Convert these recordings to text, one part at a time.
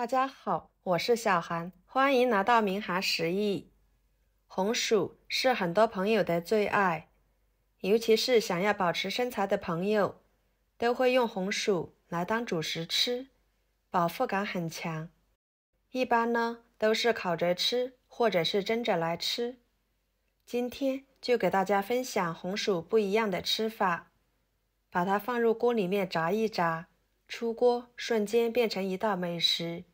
大家好，我是小韩，欢迎来到明涵食艺。红薯是很多朋友的最爱，尤其是想要保持身材的朋友，都会用红薯来当主食吃，饱腹感很强。一般呢，都是烤着吃，或者是蒸着来吃。今天就给大家分享红薯不一样的吃法，把它放入锅里面炸一炸，出锅瞬间变成一道美食，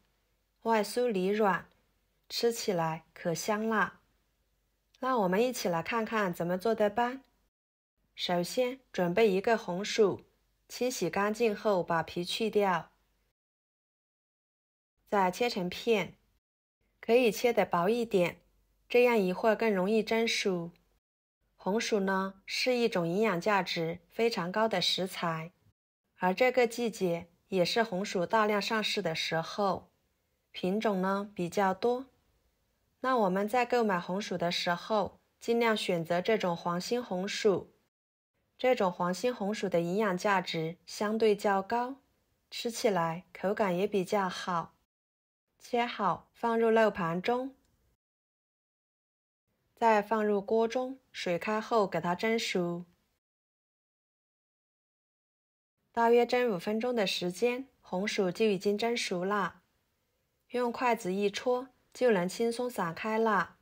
外酥里软，吃起来可香辣。那我们一起来看看怎么做的吧。首先准备一个红薯，清洗干净后把皮去掉，再切成片，可以切得薄一点，这样一会儿更容易蒸熟。红薯呢，是一种营养价值非常高的食材，而这个季节也是红薯大量上市的时候，品种呢比较多。那我们在购买红薯的时候，尽量选择这种黄心红薯。这种黄心红薯的营养价值相对较高，吃起来口感也比较好。切好放入漏盘中，再放入锅中，水开后给它蒸熟。大约蒸5分钟的时间，红薯就已经蒸熟了。用筷子一戳，就能轻松散开了。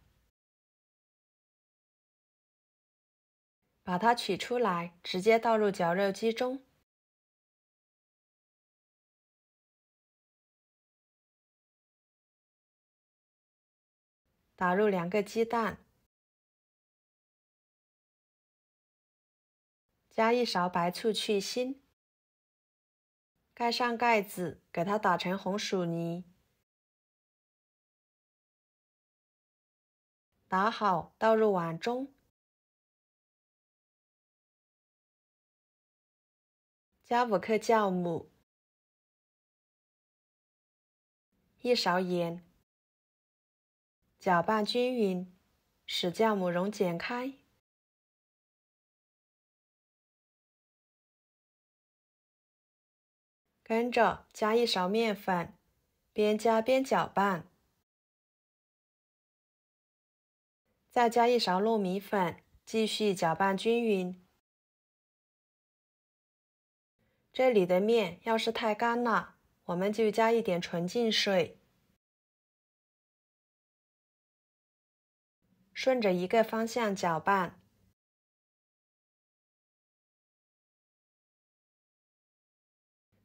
把它取出来，直接倒入绞肉机中。打入2个鸡蛋，加1勺白醋去腥，盖上盖子，给它打成红薯泥。打好，倒入碗中，加5克酵母，1勺盐，搅拌均匀，使酵母溶解开。跟着加1勺面粉，边加边搅拌。再加1勺糯米粉，继续搅拌均匀。这里的面要是太干了，我们就加一点纯净水。顺着一个方向搅拌。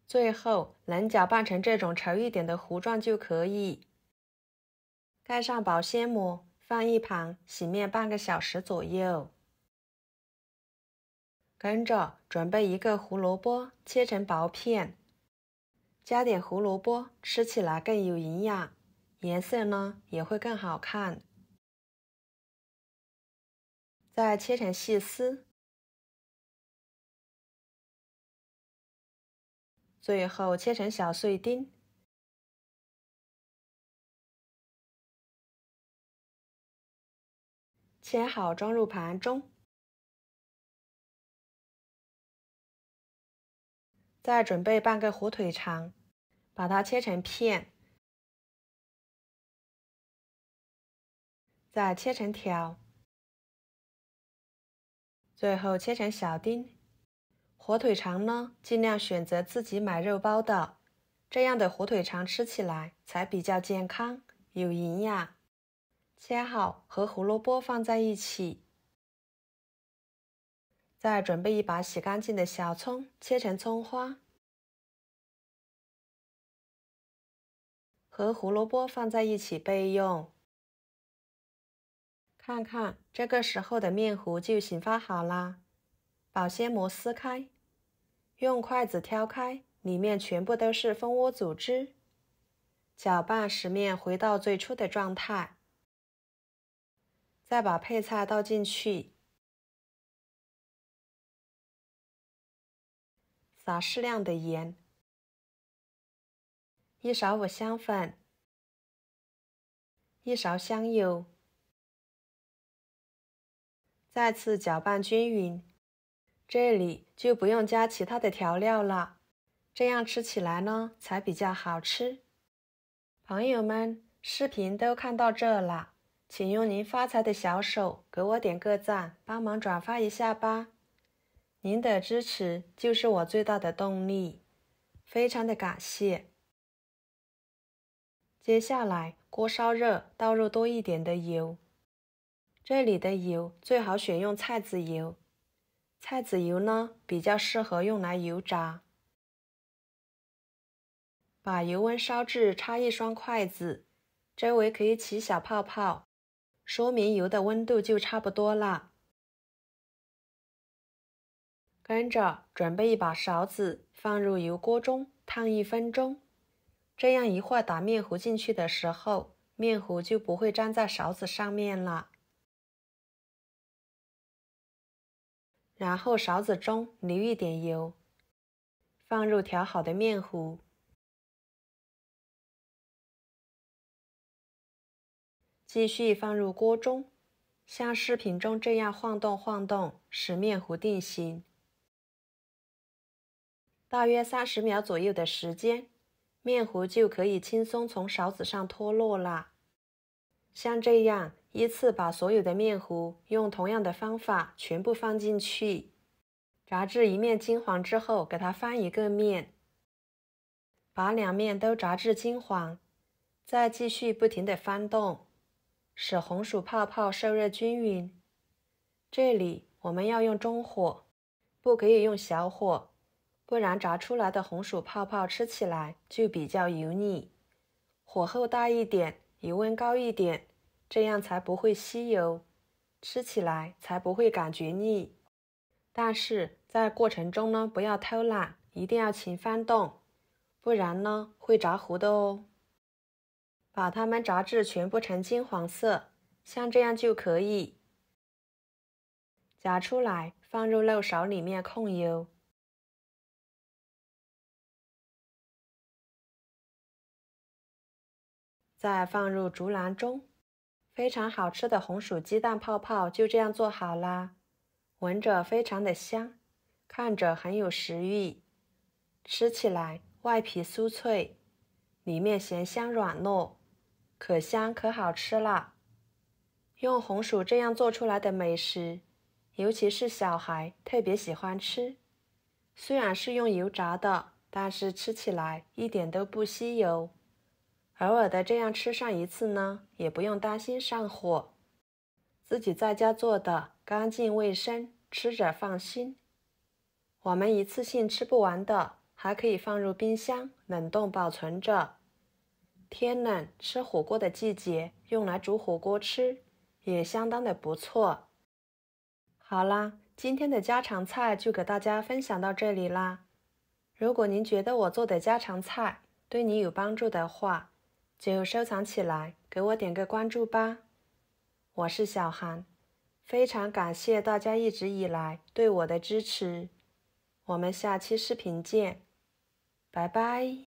最后能搅拌成这种稠一点的糊状就可以。盖上保鲜膜，放一旁洗面半个小时左右。跟着准备一个胡萝卜，切成薄片，加点胡萝卜，吃起来更有营养，颜色呢也会更好看。再切成细丝。最后切成小碎丁。切好装入盘中。再准备半个火腿肠，把它切成片，再切成条，最后切成小丁。火腿肠呢，尽量选择自己买肉包的，这样的火腿肠吃起来才比较健康，有营养。切好和胡萝卜放在一起。再准备一把洗干净的小葱，切成葱花，和胡萝卜放在一起备用。看看这个时候的面糊就醒发好啦，保鲜膜撕开，用筷子挑开，里面全部都是蜂窝组织，搅拌使面回到最初的状态。再把配菜倒进去，撒适量的盐，1勺五香粉，1勺香油，再次搅拌均匀。这里就不用加其他的调料了，这样吃起来呢才比较好吃。朋友们，视频都看到这了，请用您发财的小手给我点个赞，帮忙转发一下吧。您的支持就是我最大的动力，非常的感谢。接下来锅烧热，倒入多一点的油。这里的油最好选用菜籽油，菜籽油呢比较适合用来油炸。把油温烧至插一双筷子，周围可以起小泡泡，说明油的温度就差不多了。跟着准备一把勺子，放入油锅中烫1分钟，这样一会儿打面糊进去的时候，面糊就不会粘在勺子上面了。然后勺子中留一点油，放入调好的面糊，继续放入锅中，像视频中这样晃动晃动，使面糊定型。大约30秒左右的时间，面糊就可以轻松从勺子上脱落了。像这样依次把所有的面糊用同样的方法全部放进去，炸至一面金黄之后，给它翻一个面，把2面都炸至金黄，再继续不停地翻动，使红薯泡泡受热均匀。这里我们要用中火，不可以用小火，不然炸出来的红薯泡泡吃起来就比较油腻。火候大一点，油温高一点，这样才不会吸油，吃起来才不会感觉腻。但是在过程中呢，不要偷懒，一定要勤翻动，不然呢会炸糊的哦。把它们炸至全部呈金黄色，像这样就可以。夹出来，放入漏勺里面控油。再放入竹篮中，非常好吃的红薯鸡蛋泡泡就这样做好啦，闻着非常的香，看着很有食欲，吃起来外皮酥脆，里面咸香软糯，可香可好吃啦。用红薯这样做出来的美食，尤其是小孩特别喜欢吃。虽然是用油炸的，但是吃起来一点都不吸油。偶尔的这样吃上一次呢，也不用担心上火。自己在家做的，干净卫生，吃着放心。我们一次性吃不完的，还可以放入冰箱冷冻保存着。天冷吃火锅的季节，用来煮火锅吃，也相当的不错。好啦，今天的家常菜就给大家分享到这里啦。如果您觉得我做的家常菜对你有帮助的话，就收藏起来，给我点个关注吧。我是小韩，非常感谢大家一直以来对我的支持。我们下期视频见，拜拜。